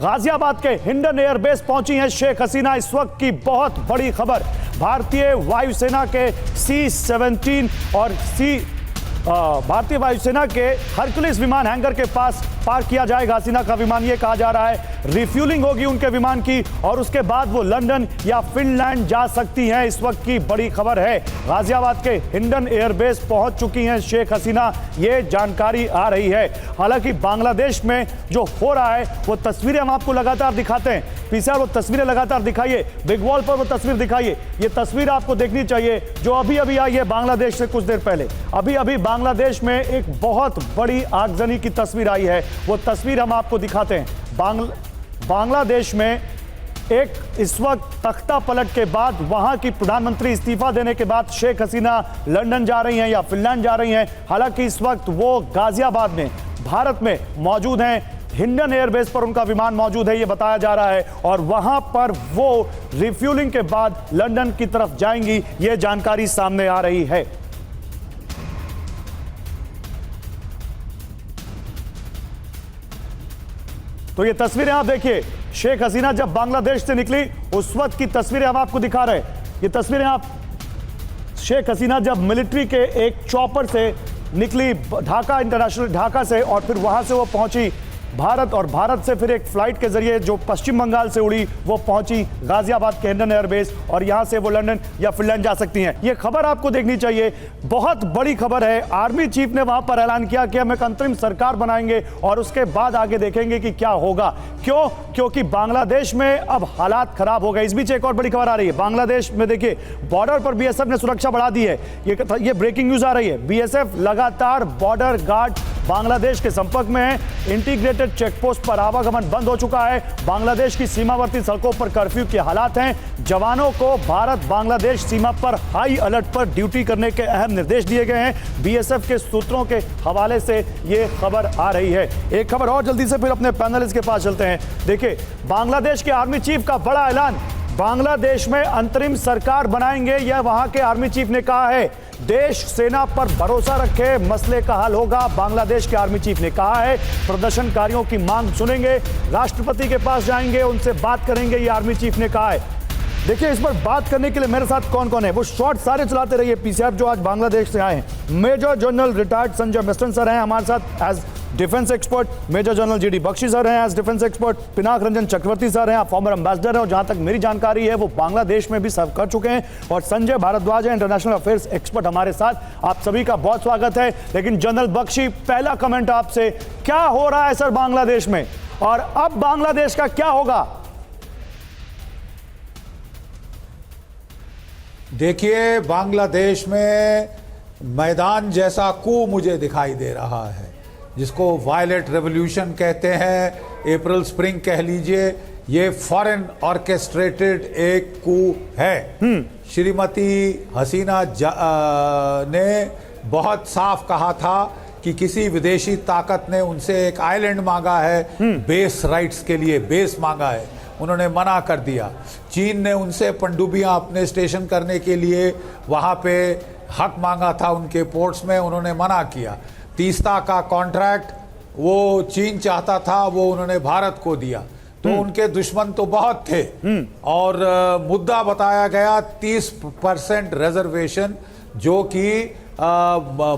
गाजियाबाद के हिंडन एयरबेस पहुंची हैं शेख हसीना। इस वक्त की बहुत बड़ी खबर, भारतीय वायुसेना के C-17 और भारतीय वायुसेना के हरकुलिस विमान हैंगर के पास पार्क किया जाएगा हसीना का विमान। ये कहा जा रहा है रिफ्यूलिंग होगी उनके विमान की और उसके बाद वो लंदन या फिनलैंड जा सकती हैं। इस वक्त की बड़ी खबर है, गाजियाबाद के हिंडन एयरबेस पहुंच चुकी हैं शेख हसीना, ये जानकारी आ रही है। हालांकि बांग्लादेश में जो हो रहा है वो तस्वीरें हम आपको लगातार दिखाते हैं। पीसीआर वो तस्वीरें लगातार दिखाइए, बिग वॉल पर वो तस्वीर दिखाइए। ये तस्वीर आपको देखनी चाहिए जो अभी अभी आई है बांग्लादेश से कुछ देर पहले। अभी अभी बांग्लादेश में एक बहुत बड़ी आगजनी की तस्वीर आई है, वो तस्वीर हम आपको दिखाते हैं। बांग्लादेश में एक इस वक्त तख्ता पलट के बाद वहां की प्रधानमंत्री इस्तीफा देने के बाद शेख हसीना लंदन जा रही हैं या फिनलैंड जा रही हैं। हालांकि इस वक्त वो गाजियाबाद में भारत में मौजूद हैं, हिंडन एयरबेस पर उनका विमान मौजूद है ये बताया जा रहा है और वहां पर वो रिफ्यूलिंग के बाद लंदन की तरफ जाएंगी, ये जानकारी सामने आ रही है। तो ये तस्वीरें आप देखिए, शेख हसीना जब बांग्लादेश से निकली उस वक्त की तस्वीरें हम आपको दिखा रहे हैं। ये तस्वीरें आप शेख हसीना जब मिलिट्री के एक चॉपर से निकली ढाका इंटरनेशनल ढाका से और फिर वहां से वो पहुंची भारत और भारत से फिर एक फ्लाइट के जरिए जो पश्चिम बंगाल से उड़ी वो पहुंची गाजियाबाद के हिंडन एयरबेस और यहां से वो लंदन या फिनलैंड जा सकती हैं। ये खबर आपको देखनी चाहिए, बहुत बड़ी खबर है। आर्मी चीफ ने वहां पर ऐलान किया कि हम एक अंतरिम सरकार बनाएंगे और उसके बाद आगे देखेंगे कि क्या होगा। क्यों? क्योंकि बांग्लादेश में अब हालात खराब हो गए। इस बीच एक और बड़ी खबर आ रही है, बांग्लादेश में देखिए बॉर्डर पर बीएसएफ ने सुरक्षा बढ़ा दी है। ये ब्रेकिंग न्यूज आ रही है। बीएसएफ लगातार बॉर्डर गार्ड बांग्लादेश के संपर्क में है। इंटीग्रेटेड चेकपोस्ट पर आवागमन बंद हो चुका है। बांग्लादेश की सीमावर्ती सड़कों पर कर्फ्यू के हालात हैं। जवानों को भारत बांग्लादेश सीमा पर हाई अलर्ट पर ड्यूटी करने के अहम निर्देश दिए गए हैं। बीएसएफ के सूत्रों के हवाले से ये खबर आ रही है। एक खबर और जल्दी से फिर अपने पैनलिस्ट के पास चलते हैं। देखिए बांग्लादेश के आर्मी चीफ का बड़ा ऐलान, बांग्लादेश में अंतरिम सरकार बनाएंगे, यह वहां के आर्मी चीफ ने कहा है। देश सेना पर भरोसा रखे, मसले का हल होगा, बांग्लादेश के आर्मी चीफ ने कहा है। प्रदर्शनकारियों की मांग सुनेंगे, राष्ट्रपति के पास जाएंगे, उनसे बात करेंगे, ये आर्मी चीफ ने कहा है। देखिए इस पर बात करने के लिए मेरे साथ कौन कौन है, वो शॉर्ट सारे चलाते रहिए पीसीआर जो आज बांग्लादेश से आए हैं। मेजर जनरल रिटायर्ड संजय मिस्टन सर हैं हमारे साथ as defence expert, major general GD Bakshi sir हैं as defence expert, Pinak Ranjan Chakravarti sir हैं, फॉर्मर एम्बेसडर हैं और जहां तक मेरी जानकारी है वो बांग्लादेश में भी सर्व कर चुके हैं, और संजय भारद्वाज हैं इंटरनेशनल अफेयर्स एक्सपर्ट हमारे साथ। आप सभी का बहुत स्वागत है। लेकिन जनरल बख्शी, पहला कमेंट आपसे, क्या हो रहा है सर बांग्लादेश में और अब बांग्लादेश का क्या होगा? देखिए बांग्लादेश में मैदान जैसा कू मुझे दिखाई दे रहा है, जिसको वायलेट रेवोल्यूशन कहते हैं, अप्रैल स्प्रिंग कह लीजिए। ये फॉरेन ऑर्केस्ट्रेटेड एक कू है। श्रीमती हसीना ने बहुत साफ कहा था कि किसी विदेशी ताकत ने उनसे एक आइलैंड मांगा है, बेस राइट्स के लिए बेस मांगा है, उन्होंने मना कर दिया। चीन ने उनसे पनडुब्बियां अपने स्टेशन करने के लिए वहां पे हक मांगा था उनके पोर्ट्स में, उन्होंने मना किया। तीस्ता का कॉन्ट्रैक्ट वो चीन चाहता था, वो उन्होंने भारत को दिया। तो उनके दुश्मन तो बहुत थे और मुद्दा बताया गया 30% रिजर्वेशन जो कि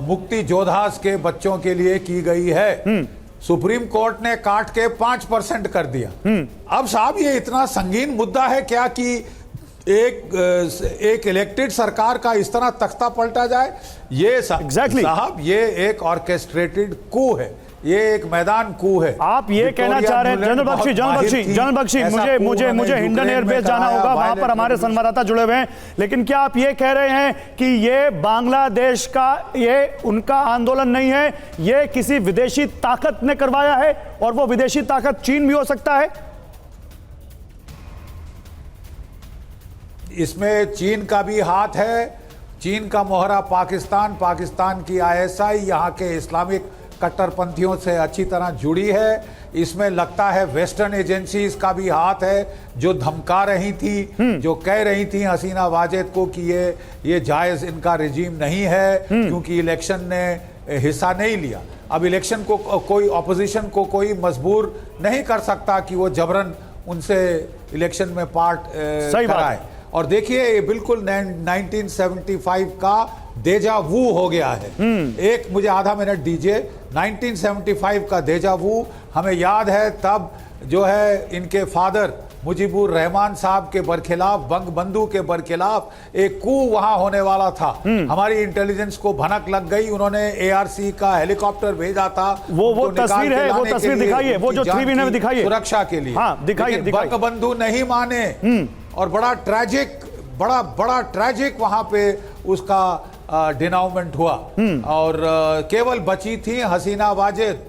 मुक्ति योद्धास के बच्चों के लिए की गई है। सुप्रीम कोर्ट ने काट के 5% कर दिया। अब साहब ये इतना संगीन मुद्दा है क्या कि एक इलेक्टेड सरकार का इस तरह तख्ता पलटा जाए? ये साहब ये एक ऑर्केस्ट्रेटेड कू है, ये एक मैदान कू है। आप ये कहना चाह रहे हैं जनरल बख्शी, मुझे हिंडन एयरबेस जाना होगा, वहां पर हमारे संवाददाता जुड़े हुए हैं, लेकिन क्या आप ये कह रहे हैं कि ये बांग्लादेश का ये उनका आंदोलन नहीं है, ये किसी विदेशी ताकत ने करवाया है और वो विदेशी ताकत चीन भी हो सकता है? इसमें चीन का भी हाथ है। चीन का मोहरा पाकिस्तान, पाकिस्तान की आईएसआई यहाँ के इस्लामिक कट्टरपंथियों से अच्छी तरह जुड़ी है। इसमें लगता है वेस्टर्न एजेंसीज का भी हाथ है, जो धमका रही थी, जो कह रही थी हसीना वाजेद को कि ये जायज इनका रिजीम नहीं है, क्योंकि इलेक्शन ने हिस्सा नहीं लिया। अब इलेक्शन को कोई ऑपोजिशन को कोई मजबूर नहीं कर सकता कि वो जबरन उनसे इलेक्शन में पार्ट सही बात कराए। है। और देखिए ये बिल्कुल 1975 का डेजा वू हो गया है। एक मुझे आधा मिनट दीजिए। 1975 का डेजा वू हमें याद है, तब जो है इनके फादर मुजीबुर रहमान साहब के बरखिलाफ, बंगबंधु के बरखिलाफ एक कू वहां होने वाला था। हमारी इंटेलिजेंस को भनक लग गई, उन्होंने एआरसी का हेलीकॉप्टर भेजा था। वो उनको निकाल तस्वीर के है, वो लाने के तस्वीर लिए, दिखाइए, वो उनकी जो जान 3V में की दिखाइए। सुरक्षा के लिए। हाँ, दिखाइए, लेकिन दिखाइए। बंगबंधु नहीं माने और बड़ा ट्रैजिक वहां पे उसका डिनाउमेंट हुआ। और केवल बची थी हसीना वाजिद।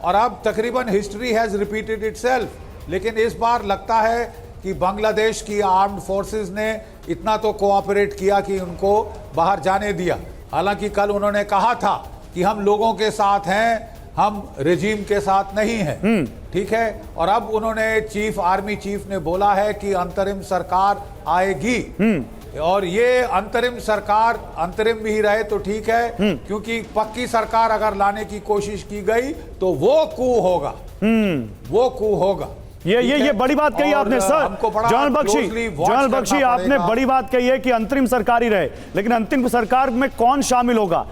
और अब तकरीबन हिस्ट्री हैज रिपीटेड इटसेल्फ। लेकिन इस बार लगता है कि बांग्लादेश की आर्म्ड फोर्सेस ने इतना तो कोऑपरेट किया कि उनको बाहर जाने दिया। हालांकि कल उन्होंने कहा था कि हम लोगों के साथ हैं, हम रेजिम के साथ नहीं हैं। ठीक है। और अब उन्होंने आर्मी चीफ ने बोला है कि अंतरिम सरकार आएगी। और ये अंतरिम सरकार अंतरिम भी रहे तो ठीक है, क्योंकि पक्की सरकार अगर लाने की कोशिश की गई तो वो कू होगा। वो कू होगा। ये बड़ी बात कही आपने सर। जनरल बख्शी आपने बड़ी बात कही है कि अंतरिम सरकार ही रहे, लेकिन अंतिम सरकार में कौन शामिल होगा,